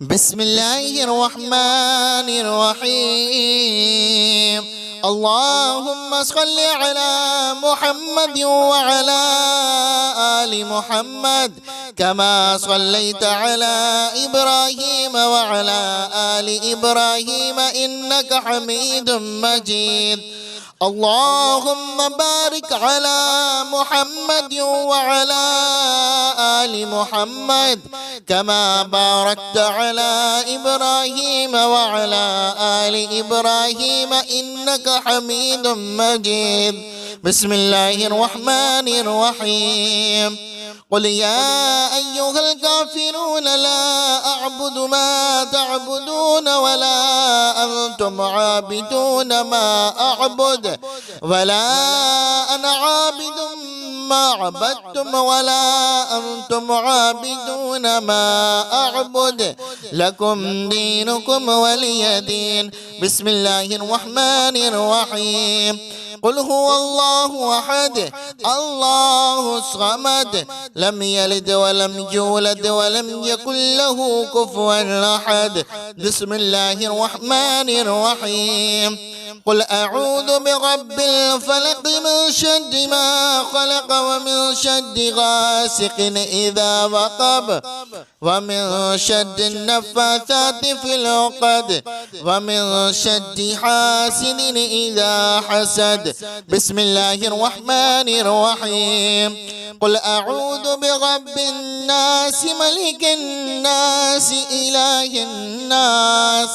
بسم الله الرحمن الرحيم. اللهم صل على محمد وعلى آل محمد كما صليت على إبراهيم وعلى آل إبراهيم إنك حميد مجيد. اللهم بارك على محمد وعلى آل محمد كما باركت على إبراهيم وعلى آل إبراهيم إنك حميد مجيد. بسم الله الرحمن الرحيم. قل يا أيها الكافرون لا أعبد ما تعبدون ولا أنتم عابدون ما أعبد ولا أنا عابد ما عبدتم ولا أنتم عابدون ما أعبد لكم دينكم ولي دين. بسم الله الرحمن الرحيم. قل هو الله أحد الله الصمد لم يلد ولم يولد ولم يكن له كفوا أحد. بسم الله الرحمن الرحيم. قل أعوذ برب الفلق من شر ما خلق ومن شر غاسق إذا وقب ومن شر النفاثات في العقد ومن شر حاسد إذا حسد. بسم الله الرحمن الرحيم. قل أعوذ برب الناس ملك الناس إله الناس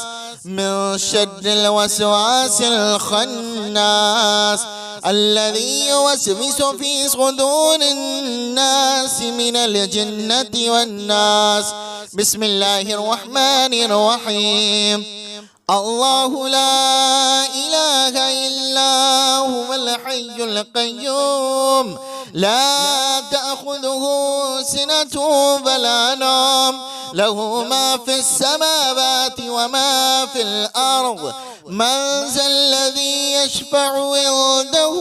من شر الوسواس الخناس الذي يوسوس في صدور الناس من الجنة والناس. بسم الله الرحمن الرحيم. الله لا إله إلا هو الحي القيوم لا تأخذه سنة ولا نوم له ما في السماوات وما في الأرض. من ذا الذي يشفع عنده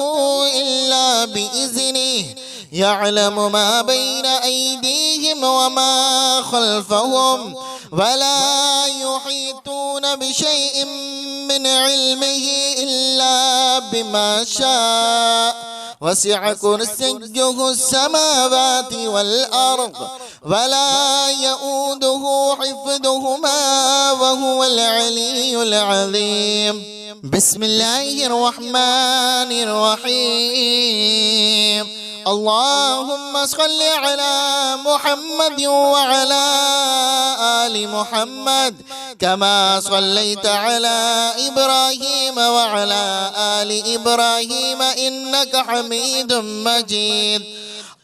إلا بإذنه يعلم ما بين أيديهم وما خلفهم ولا يحيطون بشيء من علمه إلا بما شاء. وسع كرسيه السماوات والأرض ولا يؤوده حفظهما وهو العلي العظيم. بسم الله الرحمن الرحيم. اللهم صل على محمد وعلى آل محمد كما صليت على إبراهيم وعلى آل إبراهيم إنك حميد مجيد.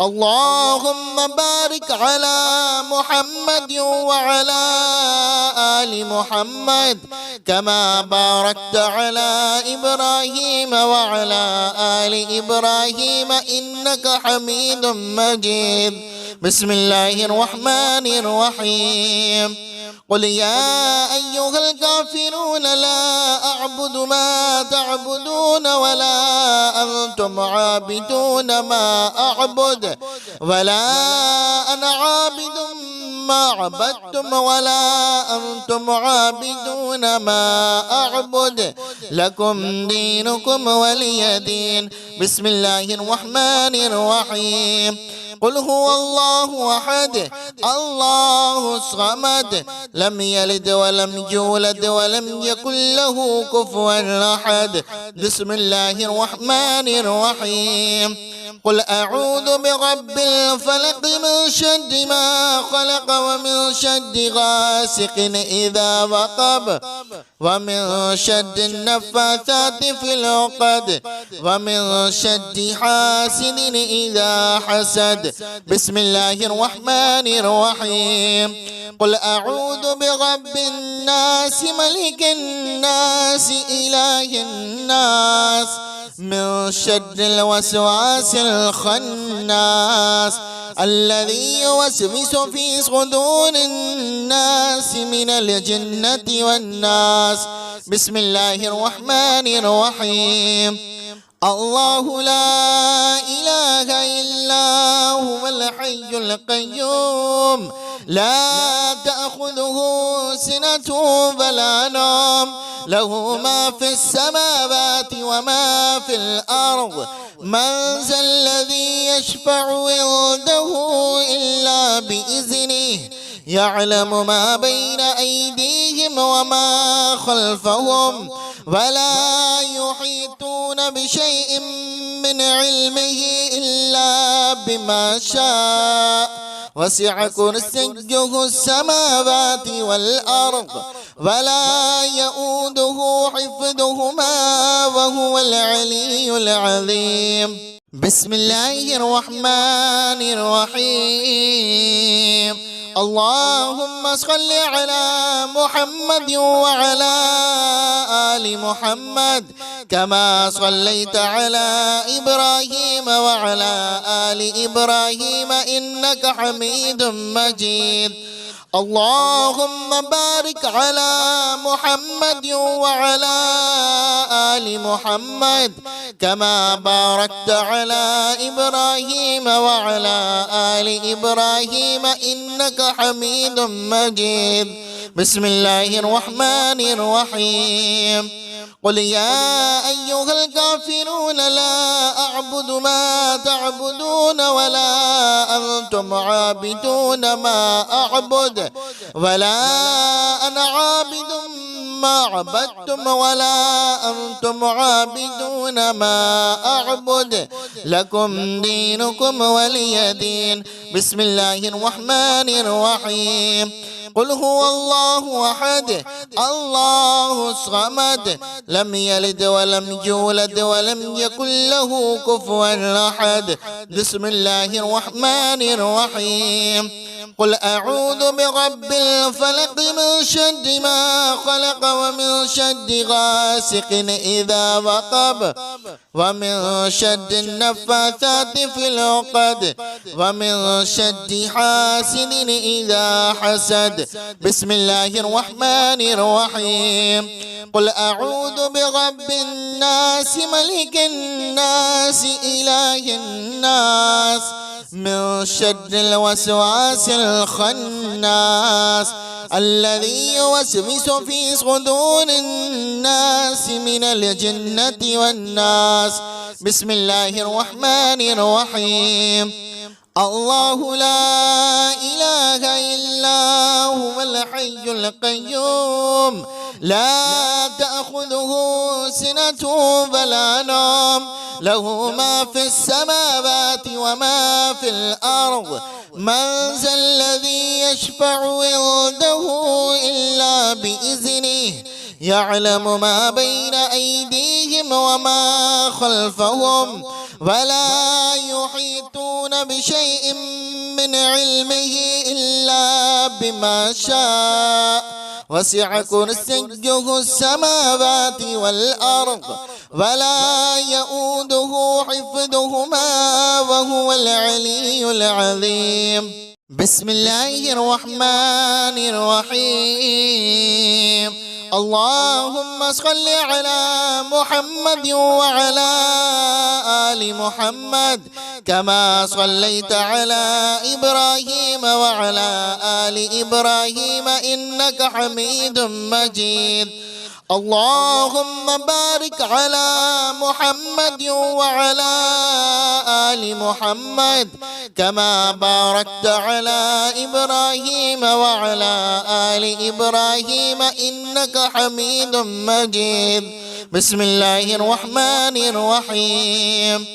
اللهم بارك على محمد وعلى آل محمد كما باركت على إبراهيم وعلى آل إبراهيم إنك حميد مجيد. بسم الله الرحمن الرحيم. قل يا أيها الكافرون لا أعبد ما تعبدون ولا أنتم عابدون ما أعبد ولا أنا عابد ما عبدتم ولا أنتم عابدون ما أعبد لكم دينكم ولي دين. بسم الله الرحمن الرحيم. قل هو الله أحد الله الصمد لم يلد ولم يولد ولم يكن له كفوا أحد. بسم الله الرحمن الرحيم. قل أعوذ برب الفلق من شر ما خلق ومن شر غاسق إذا وقب ومن شر النفاثات في العقد ومن شر حاسد إذا حسد. بسم الله الرحمن الرحيم. قل أعوذ برب الناس ملك الناس إله الناس من شر الوسواس الخناس الذي يوسوس في صدور الناس من الجنة والناس. بسم الله الرحمن الرحيم. الله لا إله إلا هو الحي القيوم لا تأخذه سنة ولا نوم له ما في السماوات وما في الأرض من ذا الذي يشفع عنده إلا بإذنه يعلم ما بين أيديهم وما خلفهم ولا يحيطون بشيء من علمه إلا بما شاء وسع كرسيه السماوات والأرض ولا يؤوده حفظهما وهو العلي العظيم. بسم الله الرحمن الرحيم. اللهم صل على محمد وعلى آل محمد كما صليت على إبراهيم وعلى آل إبراهيم إنك حميد مجيد. اللهم بارك على محمد وعلى آل محمد كما باركت على إبراهيم وعلى آل إبراهيم إنك حميد مجيد. بسم الله الرحمن الرحيم. قل يا أيها الكافرون لا أعبد ما تعبدون ولا أنتم عابدون ما أعبد ولا أنا عابد ما عبدتم ولا أنتم عابدون ما أعبد لكم دينكم ولي دين. بسم الله الرحمن الرحيم. قل هو الله أحد الله الصمد لم يلد ولم يولد ولم يكن له كفوا أحد. بسم الله الرحمن الرحيم. قل أعوذ برب الفلق من شر ما خلق ومن شر غاسق إذا وقب ومن شر النفاثات في العقد ومن شر حاسد إذا حسد. بسم الله الرحمن الرحيم. قل أعوذ برب الناس ملك الناس إله الناس من شر الوسواس الخناس الذي يوسوس في صدور الناس من الجنة والناس. بسم الله الرحمن الرحيم. الله لا إله إلا هو الحي القيوم لا تأخذه سنة ولا نوم له ما في السماوات وما في الأرض من ذا الذي يشفع عنده إلا بإذنه يعلم ما بين أيديهم وما خلفهم ولا يحيطون بشيء من علمه إلا بما شاء وسع كرسيه السماوات والأرض ولا يؤوده حفظهما وهو العلي العظيم. بسم الله الرحمن الرحيم. اللهم صل على محمد وعلى آل محمد كما صليت على إبراهيم وعلى آل إبراهيم إنك حميد مجيد. اللهم بارك على محمد وعلى آل محمد كما باركت على إبراهيم وعلى آل إبراهيم إنك حميد مجيد. بسم الله الرحمن الرحيم.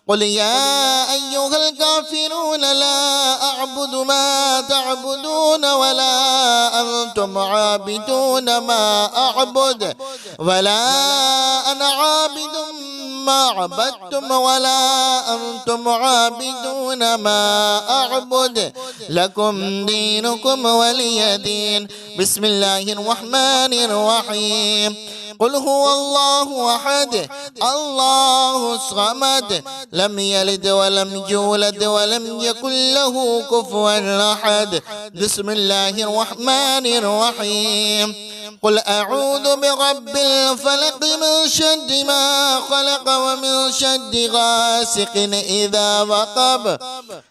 قل يا أيها الكافرون لا أعبد ما تعبدون ولا أنتم عابدون ما أعبد ولا أنا عابد ما عبدتم ولا أنتم عابدون ما أعبد لكم دينكم ولي دين. بسم الله الرحمن الرحيم. قل هو الله أحد الله الصمد لم يلد ولم يولد ولم يكن له كفوا أحد. بسم الله الرحمن الرحيم. قل أعوذ برب الفلق من شر ما خلق ومن شر غاسق إذا وقب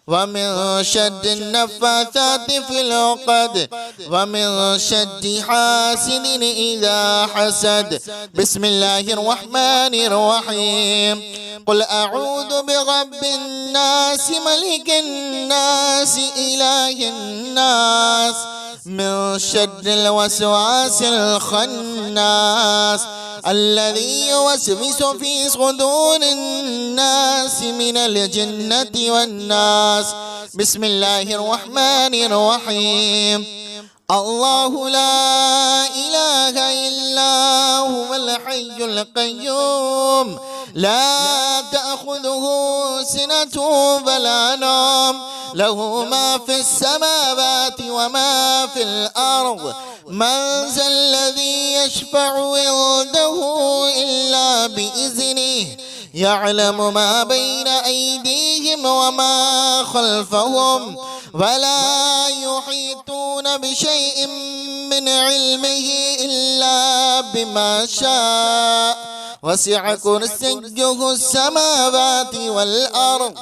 ومن شر النفاثات في العقد ومن شر حاسد إذا حسد. بسم الله الرحمن الرحيم. قل أعوذ برب الناس ملك الناس إله الناس من شر الوسواس الخناس الذي يوسوس في صدور الناس من الجنة والناس. بسم الله الرحمن الرحيم. الله لا إله إلا هو الحي القيوم لا تأخذه سنة ولا نوم له ما في السماوات وما في الأرض. من ذا الذي يشفع عنده إلا بإذنه يعلم ما بين أيديهم وما خلفهم ولا يحيطون بشيء من علمه إلا بما شاء وسع كرسيه السماوات والأرض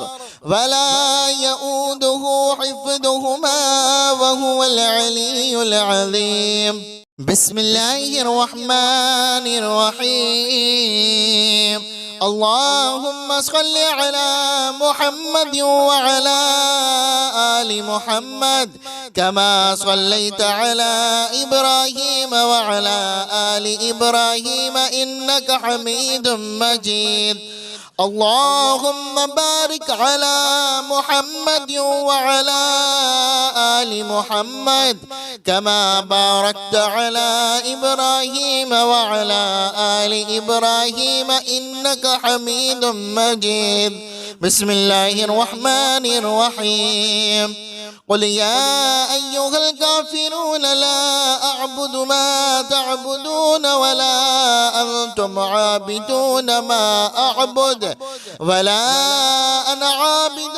ولا يؤوده حفظهما وهو العلي العظيم. بسم الله الرحمن الرحيم. اللهم صل على محمد وعلى آل محمد كما صليت على إبراهيم وعلى آل إبراهيم إنك حميد مجيد. اللهم بارك على محمد وعلى آل محمد كما باركت على إبراهيم وعلى آل إبراهيم إنك حميد مجيد. بسم الله الرحمن الرحيم. قل يا أيها الكافرون لا أعبد ما تعبدون ولا أنتم عابدون ما أعبد ولا أنا عابد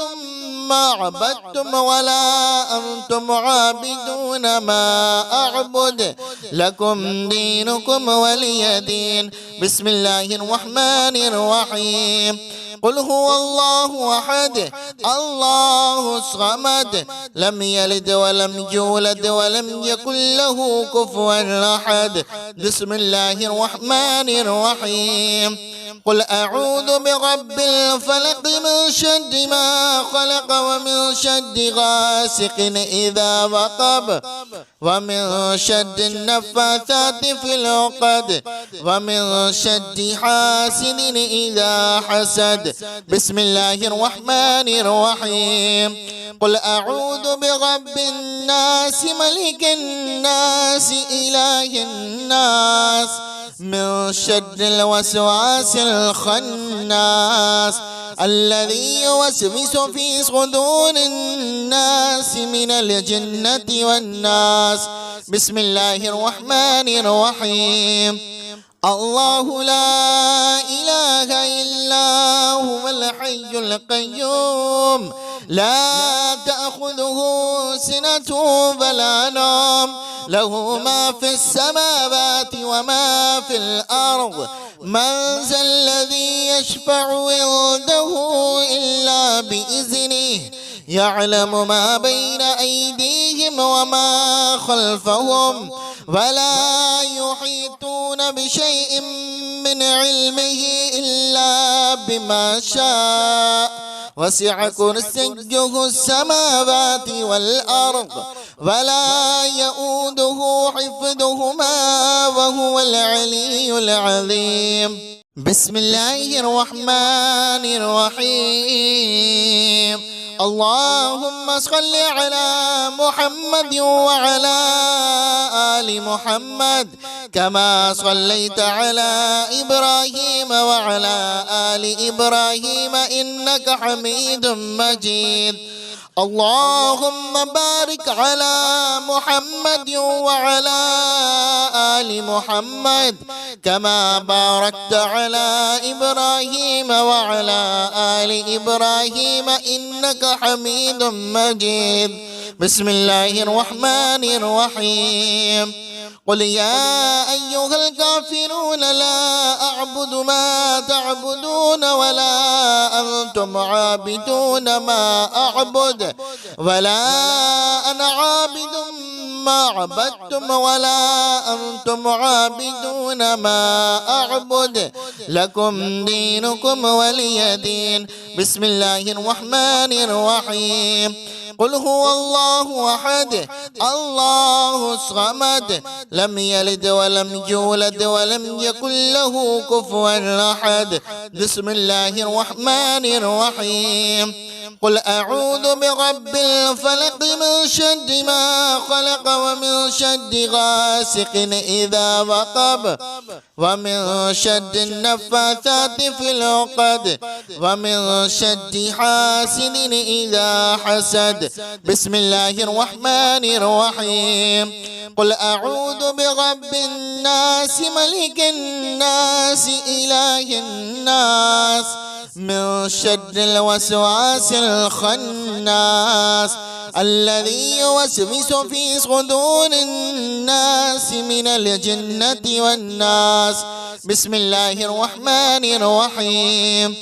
ما عبدتم ولا أنتم عابدون ما أعبد لكم دينكم ولي دين. بسم الله الرحمن الرحيم. قل هو الله أحد الله الصمد لم يلد ولم يولد ولم يكن له كفوا أحد. بسم الله الرحمن الرحيم. قل أعوذ برب الفلق من شر ما خلق ومن شر غاسق إذا وقب ومن شر النفاثات في العقد ومن شر حاسد إذا حسد. بسم الله الرحمن الرحيم. قل أعوذ برب الناس ملك الناس إله الناس من شر الوسواس الخناس الذي يوسوس في صدور الناس من الجنة والناس. بسم الله الرحمن الرحيم. الله لا إله إلا هو الحي القيوم لا تأخذه سنة ولا نوم له ما في السماوات وما في الأرض. من ذا الذي يشفع عنده إلا بإذنه يعلم ما بين أيديهم وما خلفهم ولا يحيطون بشيء من علمه إلا بما شاء وسع كرسيه السماوات والأرض ولا يؤوده حفظهما وهو العلي العظيم. بسم الله الرحمن الرحيم. اللهم صل على محمد وعلى آل محمد كما صليت على إبراهيم وعلى آل إبراهيم إنك حميد مجيد. اللهم بارك على محمد وعلى آل محمد كما باركت على إبراهيم وعلى آل إبراهيم إنك حميد مجيد. بسم الله الرحمن الرحيم. قل يا أيها الكافرون لا أعبد ما تعبدون ولا أنتم عابدون ما أعبد ولا أنا عابد ما عبدتم ولا أنتم عابدون ما أعبد لكم دينكم ولي دين. بسم الله الرحمن الرحيم. قل هو الله أحد الله الصمد لم يلد ولم يولد ولم يكن له كفوا أحد. بسم الله الرحمن الرحيم. قل أعوذ برب الفلق من شر ما خلق ومن شر غاسق إذا وقب ومن شر النفاثات في العقد ومن شر حاسد إذا حسد. بسم الله الرحمن الرحيم. قل أعوذ برب الناس ملك الناس إله الناس من شر الوسواس الخناس الذي يوسوس في صدور الناس من الجنة والناس. بسم الله الرحمن الرحيم.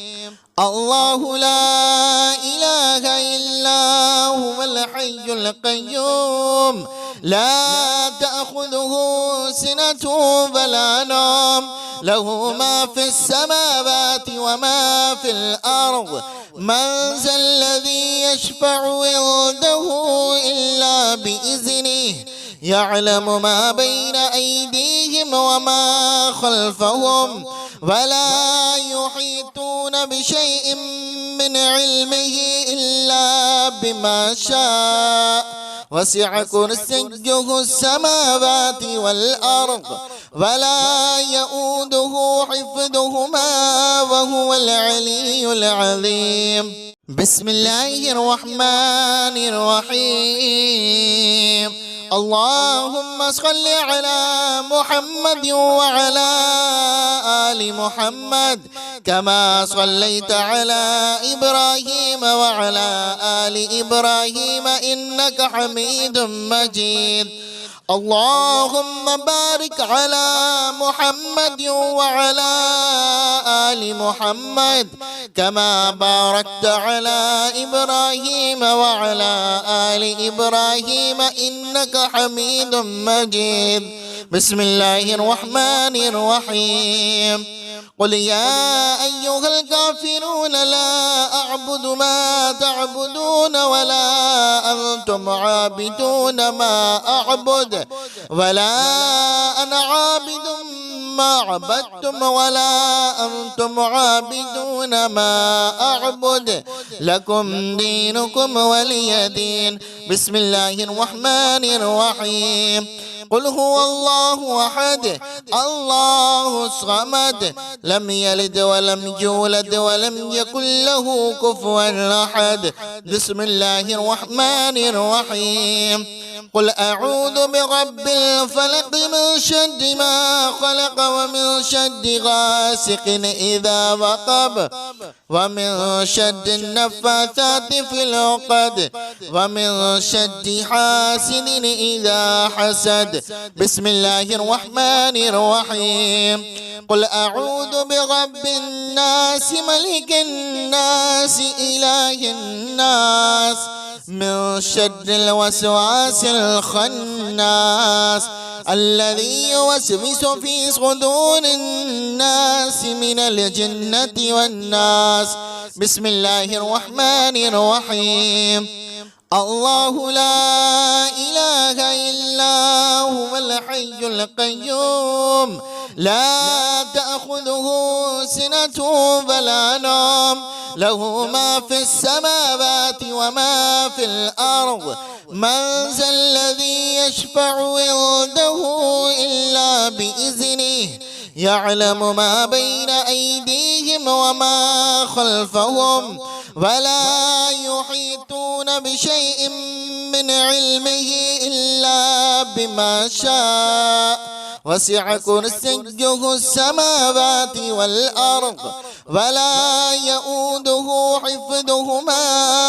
الله لا إله إلا هو الحي القيوم لا تأخذه سنة ولا نوم له ما في السماوات وما في الأرض. من ذا الذي يشفع عنده إلا بإذنه يعلم ما بين أيديهم وما خلفهم ولا يحيطون بشيء من علمه إلا بما شاء وسع كرسيه السماوات والأرض ولا يؤوده حفظهما وهو العلي العظيم. بسم الله الرحمن الرحيم. اللهم صل على محمد وعلى آل محمد كما صليت على إبراهيم وعلى آل إبراهيم إنك حميد مجيد. اللهم بارك على محمد وعلى آل محمد كما باركت على إبراهيم وعلى آل إبراهيم إنك حميد مجيد. بسم الله الرحمن الرحيم. قل يا أيها الكافرون لا أعبد ما تعبدون ولا أنتم عابدون ما أعبد ولا أنا عابد ما عبدتم ولا أنتم عابدون ما أعبد لكم دينكم ولي دين. بسم الله الرحمن الرحيم. قل هو الله أحد الله الصمد لم يلد ولم يولد ولم يكن له كفوا أحد. بسم الله الرحمن الرحيم. قل أعوذ برب الفلق من شر ما خلق ومن شر غاسق إذا وقب ومن شر النفاثات في العقد ومن شر حاسد إذا حسد. بسم الله الرحمن الرحيم. قل أعوذ برب الناس ملك الناس إله الناس من شر الوسواس الخناس الذي يوسوس في صدور الناس من الجنة والناس. بسم الله الرحمن الرحيم. الله لا إله إلا هو الحي القيوم لا تأخذه سنة ولا نوم له ما في السماوات وما في الأرض. من ذا الذي يشفع عنده إلا بإذنه يعلم ما بين أيديهم وما خلفهم ولا يحيطون بشيء من علمه إلا بما شاء وسع كرسيه السماوات والأرض ولا يؤوده حفظهما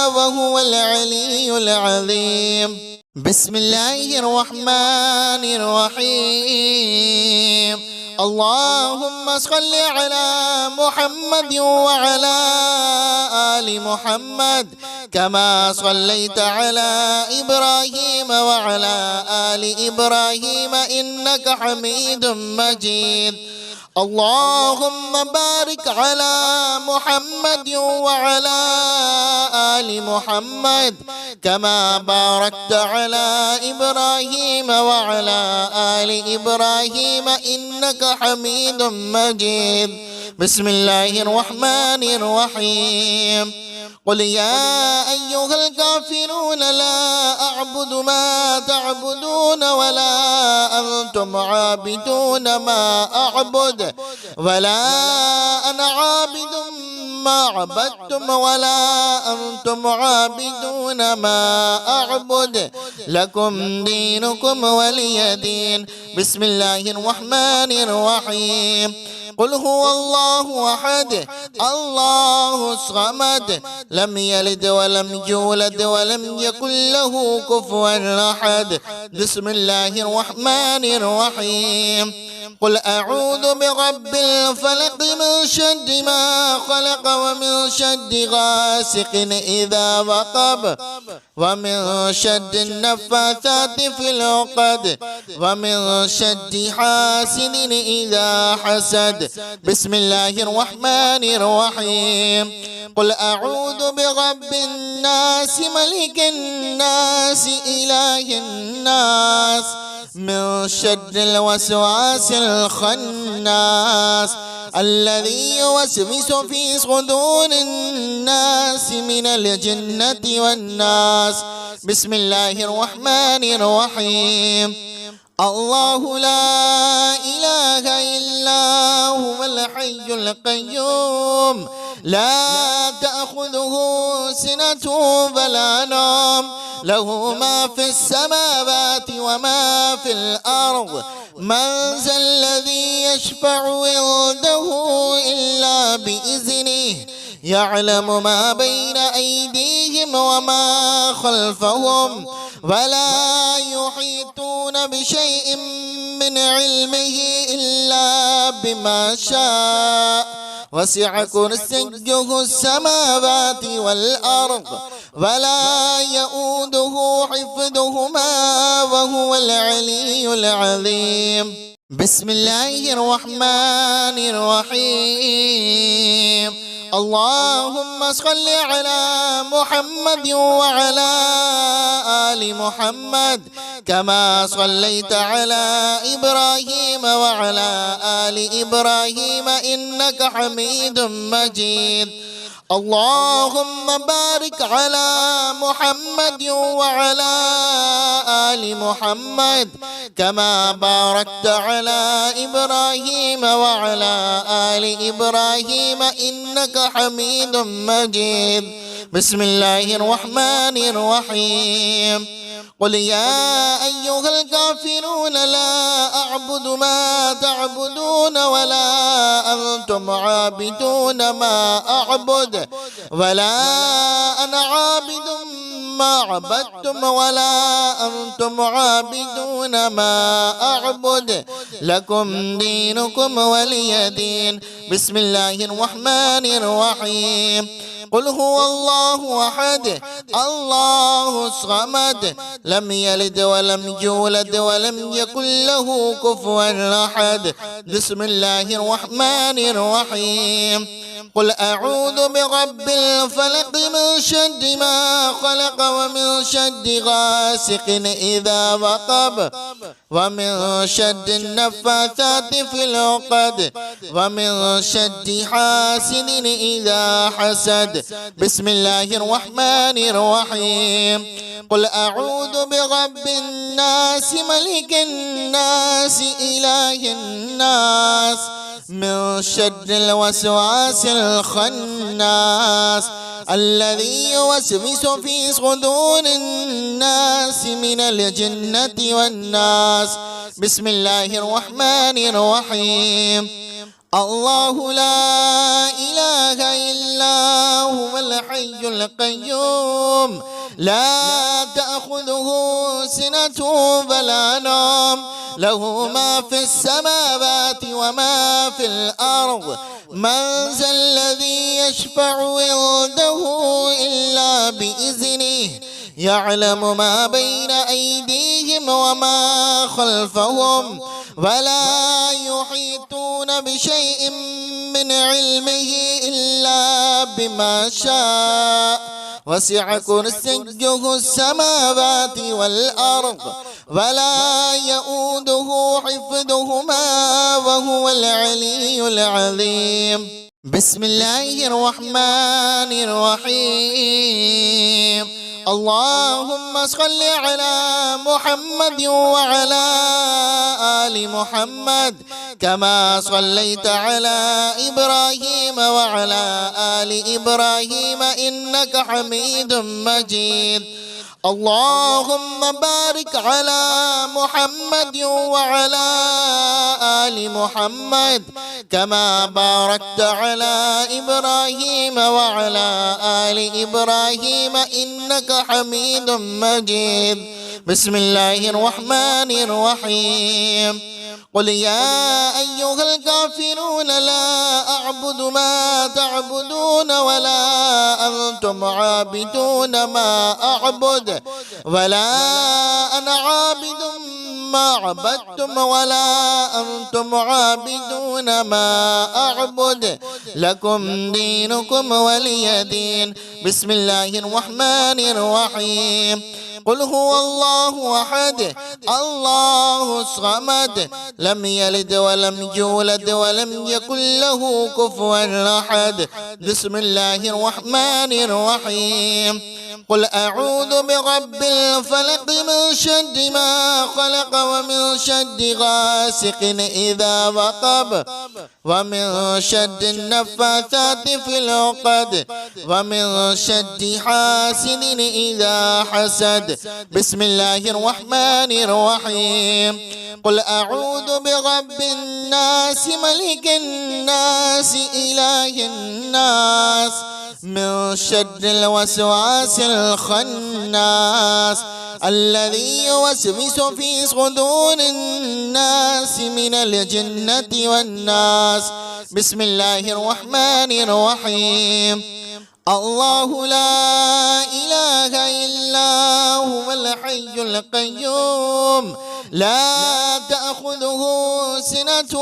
وهو العلي العظيم. بسم الله الرحمن الرحيم. اللهم صل على محمد وعلى آل محمد كما صليت على إبراهيم وعلى آل إبراهيم إنك حميد مجيد. اللهم بارك على محمد وعلى آل محمد كما باركت على إبراهيم وعلى آل إبراهيم إنك حميد مجيد. بسم الله الرحمن الرحيم. قل يا أيها الكافرون لا أعبد ما تعبدون ولا أنتم عابدون ما أعبد ولا أنا عابد ما عبدتم ولا أنتم عابدون ما أعبد لكم دينكم ولي دين. بسم الله الرحمن الرحيم. قل هو الله أحد الله الصمد لم يلد ولم يولد ولم يكن له كفوا أحد. بسم الله الرحمن الرحيم. قل أعوذ برب الفلق من شر ما خلق ومن شر غاسق إذا وقب ومن شر النفاثات في العقد ومن شر حاسد إذا حسد. بسم الله الرحمن الرحيم. قل أعوذ برب الناس ملك الناس إله الناس من شر الوسواس الخناس الذي يوسوس في صدور الناس من الجنة والناس. بسم الله الرحمن الرحيم. الله لا إله إلا هو الحي القيوم لا تأخذه سنة ولا نوم له ما في السماوات وما في الأرض. من ذا الذي يشفع عنده إلا بإذنه يعلم ما بين أيديهم وما خلفهم ولا يحيطون بشيء من علمه إلا بما شاء وسع كرسيه السماوات والأرض ولا يؤوده حفظهما وهو العلي العظيم. بسم الله الرحمن الرحيم. اللهم صل على محمد وعلى آل محمد كما صليت على إبراهيم وعلى آل إبراهيم إنك حميد مجيد. اللهم بارك على محمد وعلى آل محمد كما باركت على إبراهيم وعلى آل إبراهيم إنك حميد مجيد. بسم الله الرحمن الرحيم. قل يا أيها الكافرون لا أعبد ما تعبدون ولا أنتم عابدون ما أعبد ولا أنا عابد ما عبدتم ولا أنتم عابدون ما أعبد لكم دينكم ولي دين. بسم الله الرحمن الرحيم. قل هو الله أحد الله الصمد لم يلد ولم يولد ولم يكن له كفوا أحد. بسم الله الرحمن الرحيم. قل أعوذ برب الفلق من شر ما خلق ومن شر غاسق إذا وقب ومن شر النفاثات في العقد ومن شر حاسد إذا حسد. بسم الله الرحمن الرحيم. قل أعوذ برب الناس ملك الناس إله الناس من شر الوسواس الخناس الذي يوسوس في صدور الناس من الجنة والناس. بسم الله الرحمن الرحيم. الله لا إله إلا هو الحي القيوم لا تأخذه سنة ولا نوم له ما في السماوات وما في الأرض من ذا الذي يشفع عنده إلا بإذنه يعلم ما بين أيديهم وما خلفهم ولا يحيطون بشيء من علمه إلا بما شاء وسع كرسيه السماوات والأرض ولا يؤوده حفظهما وهو العلي العظيم. بسم الله الرحمن الرحيم. اللهم صل على محمد وعلى آل محمد كما صليت على إبراهيم وعلى آل إبراهيم إنك حميد مجيد. اللهم بارك على محمد وعلى آل محمد كما باركت على إبراهيم وعلى آل إبراهيم إنك حميد مجيد. بسم الله الرحمن الرحيم. قل يا أيها الكافرون لا أعبد ما تعبدون ولا أنتم عابدون ما أعبد ولا أنا عابد ما عبدتم ولا أنتم عابدون ما أعبد لكم دينكم ولي دين. بسم الله الرحمن الرحيم. قل هو الله أحد الله الصمد لم يلد ولم يولد ولم يكن له كفوا أحد. بسم الله الرحمن الرحيم. قل أعوذ برب الفلق من شر ما خلق ومن شر غاسق إذا وقب ومن شر النفاثات في العقد ومن شر حاسد إذا حسد. بسم الله الرحمن الرحيم. قل أعوذ برب الناس ملك الناس إله الناس من شر الوسواس الخناس الذي يوسوس في صدور الناس من الجنة والناس. بسم الله الرحمن الرحيم. الله لا إله إلا هو الحي القيوم لا تأخذه سنة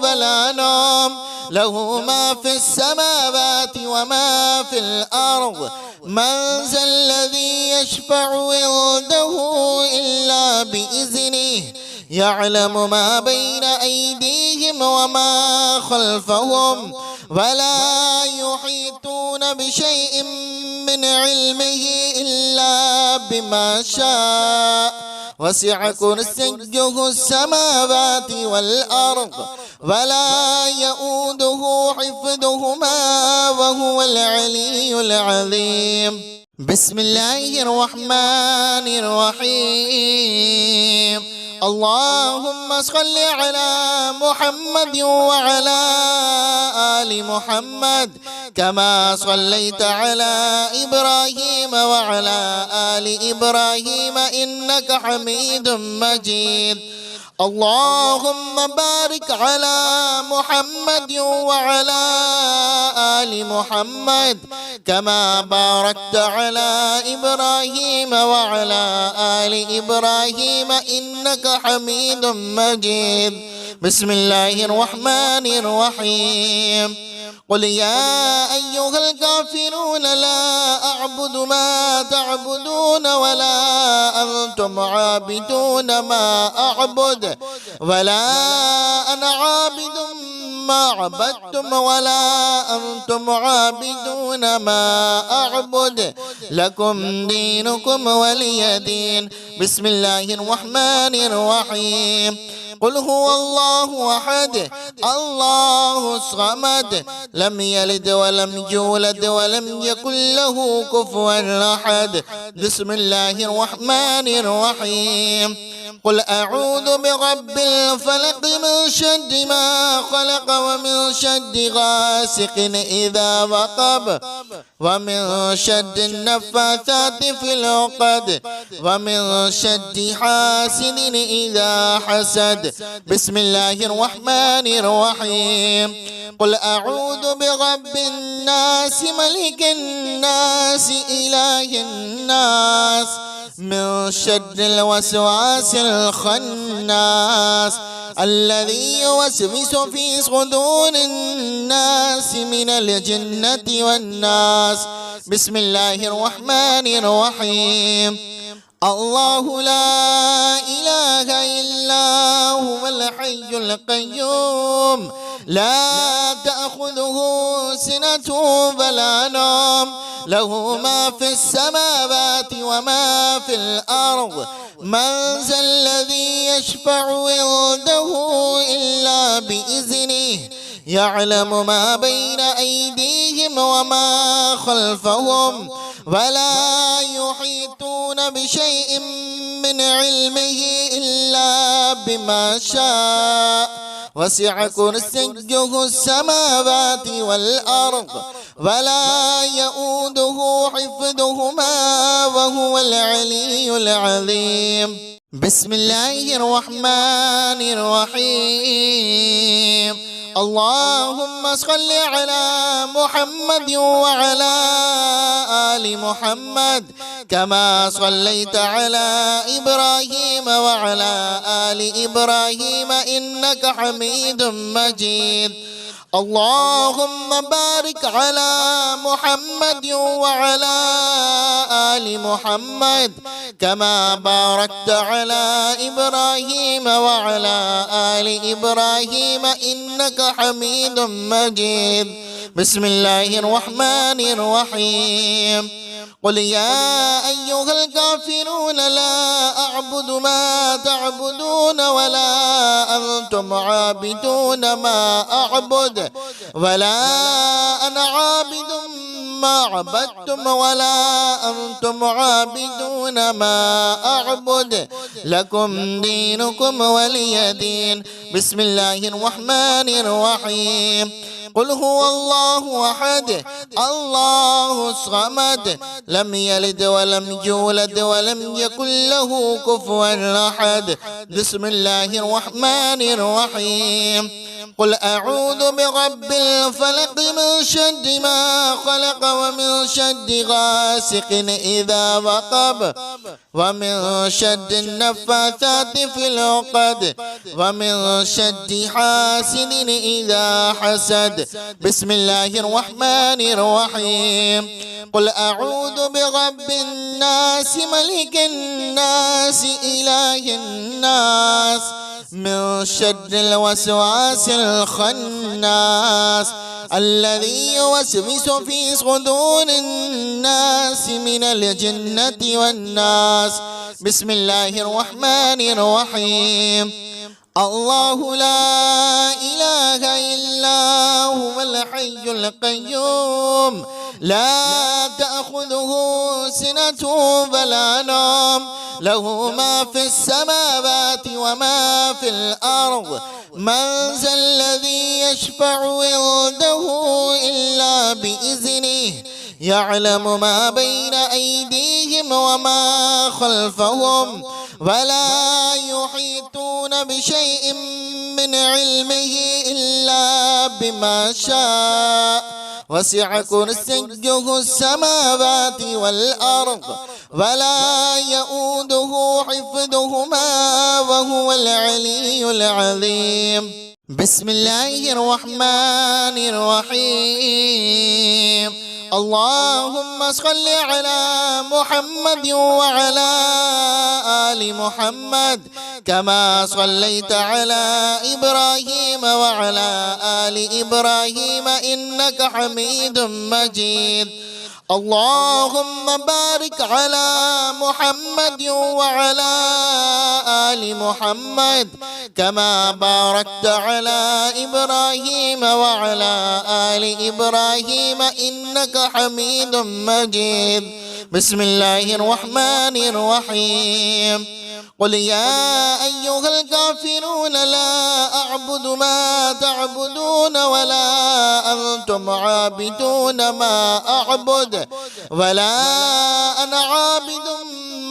ولا نوم له ما في السماوات وما في الأرض من ذا الذي يشفع عنده إلا بإذنه يعلم ما بين أيديهم وما خلفهم ولا يحيطون بشيء من علمه إلا بما شاء وسع كرسيه السماوات والأرض ولا يؤوده حفظهما وهو العلي العظيم. بسم الله الرحمن الرحيم. اللهم صل على محمد وعلى آل محمد كما صليت على إبراهيم وعلى آل إبراهيم إنك حميد مجيد. اللهم بارك على محمد وعلى آل محمد كما باركت على إبراهيم وعلى آل إبراهيم إنك حميد مجيد. بسم الله الرحمن الرحيم. قل يا أيها الكافرون لا أعبد ما تعبدون ولا أنتم عابدون ما أعبد ولا أنا عابد ما عبدتم ولا أنتم عابدون ما أعبد لكم دينكم ولي دين. بسم الله الرحمن الرحيم. قل هو الله أحد الله الصمد لم يلد ولم يولد ولم يكن له كفوا أحد. بسم الله الرحمن الرحيم. قل أعوذ برب الفلق من شر ما خلق ومن شر غاسق إذا وقب ومن شر النفاثات في العقد ومن شر حاسد إذا حسد. بسم الله الرحمن الرحيم. قل أعوذ برب الناس ملك الناس إله الناس من شر الوسواس الخناس الذي يوسوس في صدور الناس من الجنة والناس. بسم الله الرحمن الرحيم. الله لا إله إلا هو الحي القيوم لا تأخذه سنة ولا نوم له ما في السماوات وما في الأرض من ذا الذي يشفع عنده إلا بإذنه يعلم ما بين أيديهم وما خلفهم ولا يحيطون بشيء من علمه إلا بما شاء وسع كرسيه السماوات والأرض ولا يؤوده حفظهما وهو العلي العظيم. بسم الله الرحمن الرحيم. اللهم صل على محمد وعلى آل محمد كما صليت على إبراهيم وعلى آل إبراهيم إنك حميد مجيد. اللهم بارك على محمد وعلى آل محمد كما باركت على إبراهيم وعلى آل إبراهيم إنك حميد مجيد. بسم الله الرحمن الرحيم. قل يا أيها الكافرون لا أعبد ما تعبدون ولا أنتم عابدون ما أعبد ولا أنا عابد ما عبدتم ولا أنتم عابدون ما أعبد لكم دينكم ولي دين. بسم الله الرحمن الرحيم. قل هو الله أحد الله الصمد لم يلد ولم يولد ولم يكن له كفوا أحد. بسم الله الرحمن الرحيم. قل أعوذ برب الفلق من شر ما خلق ومن شر غاسق إذا وقب ومن شر النفاثات في العقد ومن شر حاسد إذا حسد. بسم الله الرحمن الرحيم. قل أعوذ برب الناس ملك الناس إله الناس من شر الوسواس الخناس الذي يوسوس في صدور الناس من الجنة والناس. بسم الله الرحمن الرحيم. الله لا إله إلا هو الحي القيوم لا تأخذه سنة ولا نوم له ما في السماوات وما في الأرض من ذا الذي يشفع عنده إلا بإذنه يعلم ما بين أيديهم وما خلفهم ولا يحيطون بشيء من علمه إلا بما شاء وسع كرسيه السماوات والأرض ولا يؤوده حفظهما وهو العلي العظيم. بسم الله الرحمن الرحيم. اللهم صل على محمد وعلى آل محمد كما صليت على إبراهيم وعلى آل إبراهيم إنك حميد مجيد. اللهم بارك على محمد وعلى آل محمد كما باركت على إبراهيم وعلى آل إبراهيم إنك حميد مجيد. بسم الله الرحمن الرحيم. قل يا أيها الكافرون لا أعبد ما تعبدون ولا أنتم عابدون ما أعبد ولا أنا عابد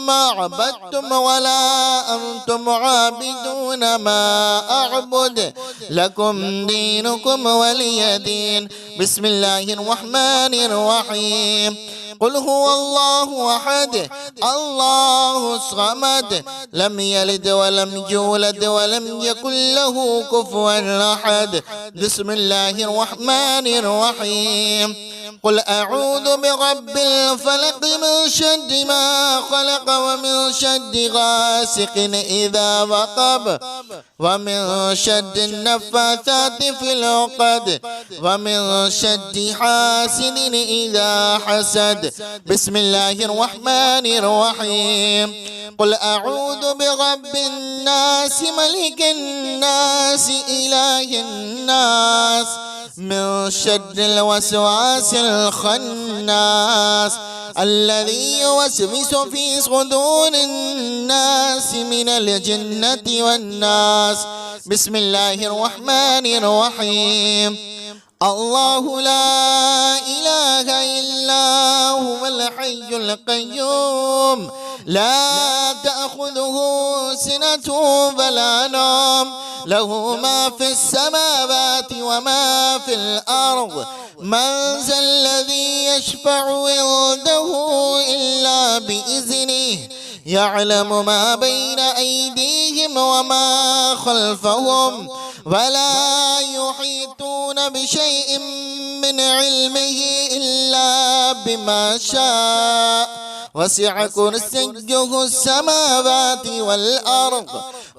ما عبدتم ولا أنتم عابدون ما أعبد لكم دينكم ولي دين. بسم الله الرحمن الرحيم. قل هو الله أحد الله الصمد لم يلد ولم يولد ولم يكن له كفوا أحد. بسم الله الرحمن الرحيم. قل أعوذ برب الفلق من شر ما خلق ومن شر غاسق إذا وقب ومن شر النفاثات في العقد ومن شر حاسد إذا حسد. بسم الله الرحمن الرحيم. قل أعوذ برب الناس ملك الناس إله الناس من شر الوسواس الخناس الذي يوسوس في صدور الناس من الجنة والناس. بسم الله الرحمن الرحيم. الله لا إله إلا هو الحي القيوم لا تأخذه سنة ولا نوم له ما في السماوات وما في الأرض من ذا الذي يشفع عنده إلا بإذنه يعلم ما بين أيديهم وما خلفهم ولا يحيطون بشيء من علمه إلا بما شاء وسع كرسيه السماوات والأرض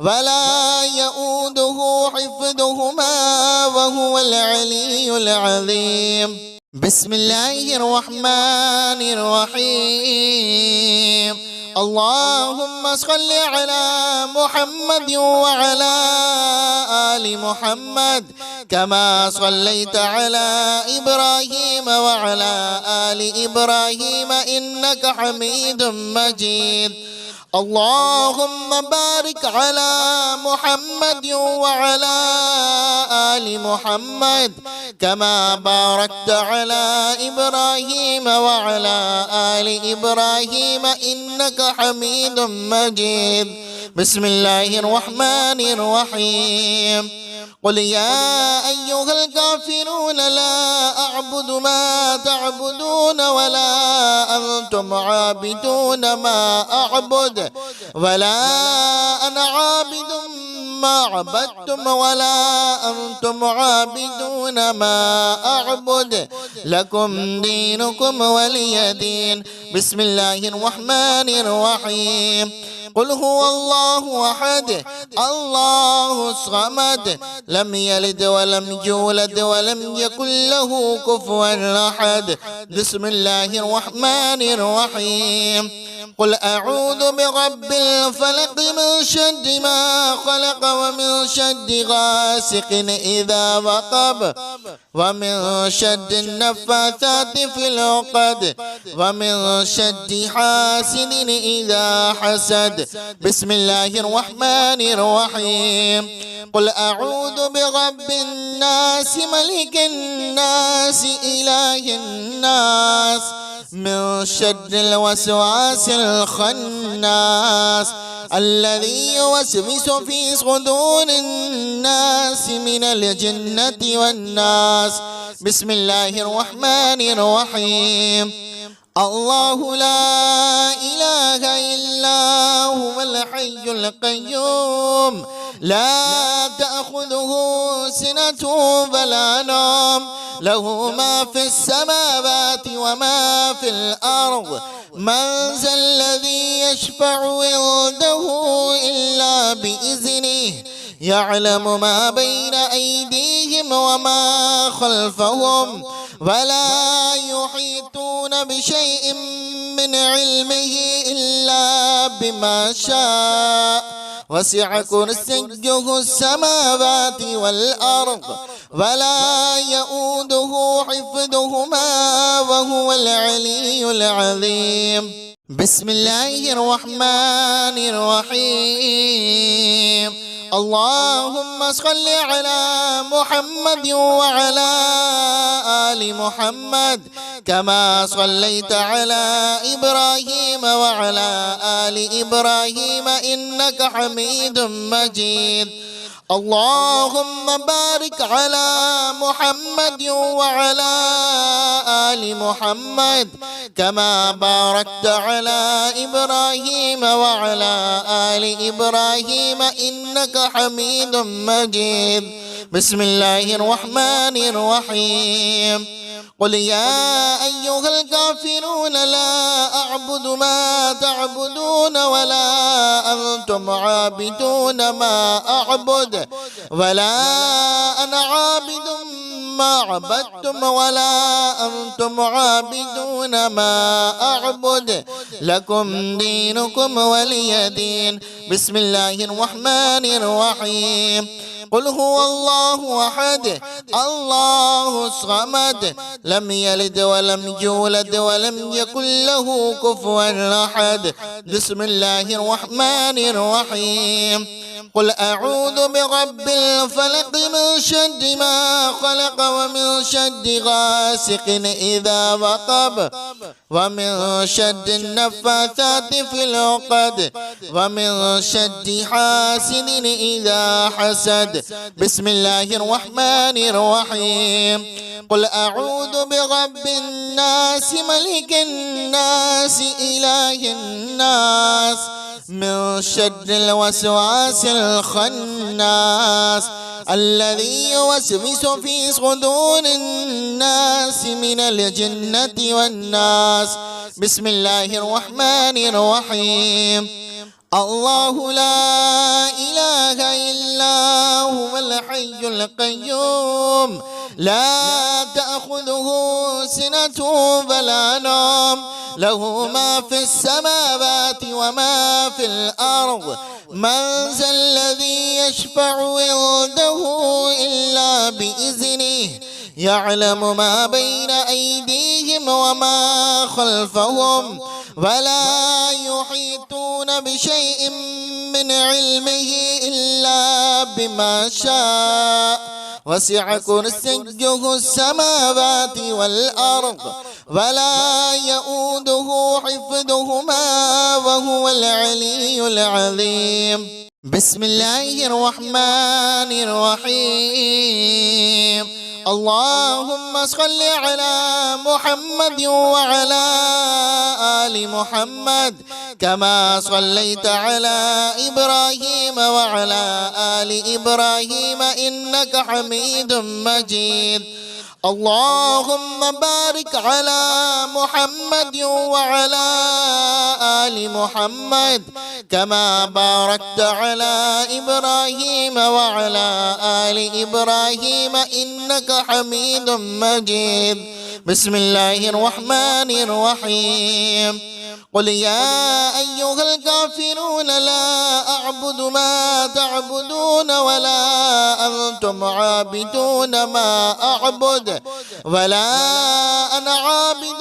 ولا يؤوده حفظهما وهو العلي العظيم. بسم الله الرحمن الرحيم. اللهم صل على محمد وعلى آل محمد كما صليت على إبراهيم وعلى آل إبراهيم إنك حميد مجيد. اللهم بارك على محمد وعلى آل محمد كما باركت على إبراهيم وعلى آل إبراهيم إنك حميد مجيد. بسم الله الرحمن الرحيم. قل يا أيها الكافرون لا أعبد ما تعبدون ولا أنتم عابدون ما أعبد ولا أنا عابد ما عبدتم ولا أنتم عابدون ما أعبد لكم دينكم ولي دين. بسم الله الرحمن الرحيم. قل هو الله أحد الله الصمد لم يلد ولم يولد ولم يكن له كفوا أحد. بسم الله الرحمن الرحيم. قل أعوذ برب الفلق من شر ما خلق ومن شر غاسق إذا وقب ومن شر النفاثات في العقد ومن شر حاسد إذا حسد. بسم الله الرحمن الرحيم. قل أعوذ برب الناس ملك الناس إله الناس من شر الوسواس الخناس الذي يوسوس في صدور الناس من الجنة والناس. بسم الله الرحمن الرحيم. الله لا إله إلا هو الحي القيوم لا تأخذه سنة ولا نوم له ما في السماوات وما في الأرض من ذا الذي يشفع عنده إلا بإذنه يعلم ما بين أيديهم وما خلفهم ولا يحيطون بشيء من علمه إلا بما شاء وسع كرسيه السماوات والأرض ولا يؤوده حفظهما وهو العلي العظيم. بسم الله الرحمن الرحيم. اللهم صل على محمد وعلى آل محمد كما صليت على إبراهيم وعلى آل إبراهيم إنك حميد مجيد. اللهم بارك على محمد وعلى آل محمد كما باركت على إبراهيم وعلى آل إبراهيم إنك حميد مجيد. بسم الله الرحمن الرحيم. قل يا أيها الكافرون لا أعبد ما تعبدون ولا أنتم عابدون ما أعبد ولا أنا عابد ما عبدتم ولا أنتم عابدون ما أعبد لكم دينكم ولي دين. بسم الله الرحمن الرحيم. قل هو الله أحد الله الصمد لم يلد ولم يولد ولم يكن له كفوا أحد. بسم الله الرحمن الرحيم. قل أعوذ برب الفلق من شر ما خلق ومن شر غاسق إذا وقب ومن شر النفاثات في العقد ومن شر حاسد إذا حسد. بسم الله الرحمن الرحيم. قل أعوذ برب الناس ملك الناس إله الناس من شر الوسواس الخناس الذي يوسوس في صدور الناس من الجنة والناس. بسم الله الرحمن الرحيم. الله لا إله إلا هو الحي القيوم لا تأخذه سنة ولا نوم له ما في السماوات وما في الأرض. من ذا الذي يشفع عنده إلا بإذنه يعلم ما بين أيديهم وما خلفهم ولا يحيطون بشيء من علمه إلا بما شاء وسع كرسيه السماوات والأرض ولا يؤوده حفظهما وهو العلي العظيم. بسم الله الرحمن الرحيم. اللهم صل على محمد وعلى آل محمد كما صليت على إبراهيم وعلى آل إبراهيم إنك حميد مجيد. اللهم بارك على محمد وعلى آل محمد كما باركت على إبراهيم وعلى آل إبراهيم إنك حميد مجيد. بسم الله الرحمن الرحيم. قل يا أيها الكافرون لا أعبد ما تعبدون ولا أنتم عابدون ما أعبد ولا أنا عابد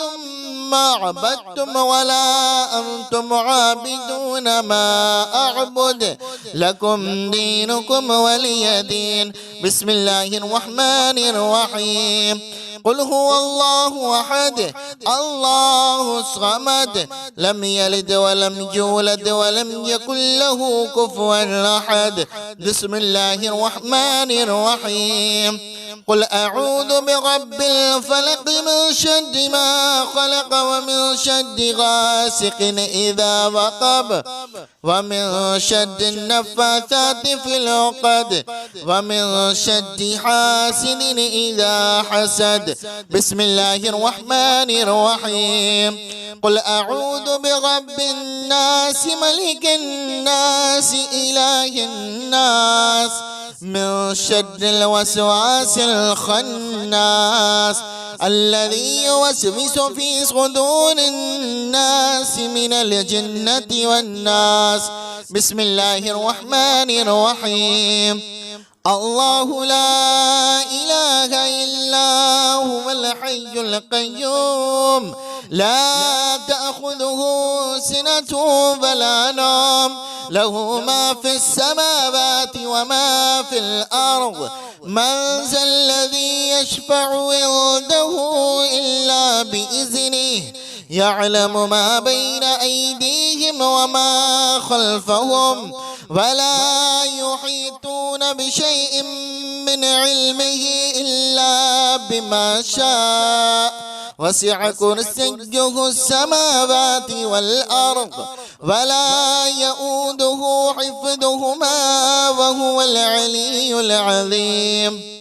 ما عبدتم ولا أنتم عابدون ما أعبد لكم دينكم ولي دين. بسم الله الرحمن الرحيم. قل هو الله أحد الله الصمد لم يلد ولم يولد ولم يكن له كفوا أحد. بسم الله الرحمن الرحيم. قل أعوذ برب الفلق من شر ما خلق ومن شر غاسق إذا وقب ومن شر النفاثات في العقد ومن شر حاسد إذا حسد. بسم الله الرحمن الرحيم. قل أعوذ برب الناس ملك الناس إله الناس من شر الوسواس الخناس الذي يوسوس في صدور الناس من الجنة والناس. بسم الله الرحمن الرحيم. الله لا إله إلا هو الحي القيوم لا تأخذه سنة ولا نوم له ما في السماوات وما في الأرض من ذا الذي يشفع عنده إلا بإذنه يعلم ما بين أيديهم وما خلفهم ولا يحيطون بشيء من علمه إلا بما شاء وسع كرسيه السماوات والأرض ولا يؤوده حفظهما وهو العلي العظيم.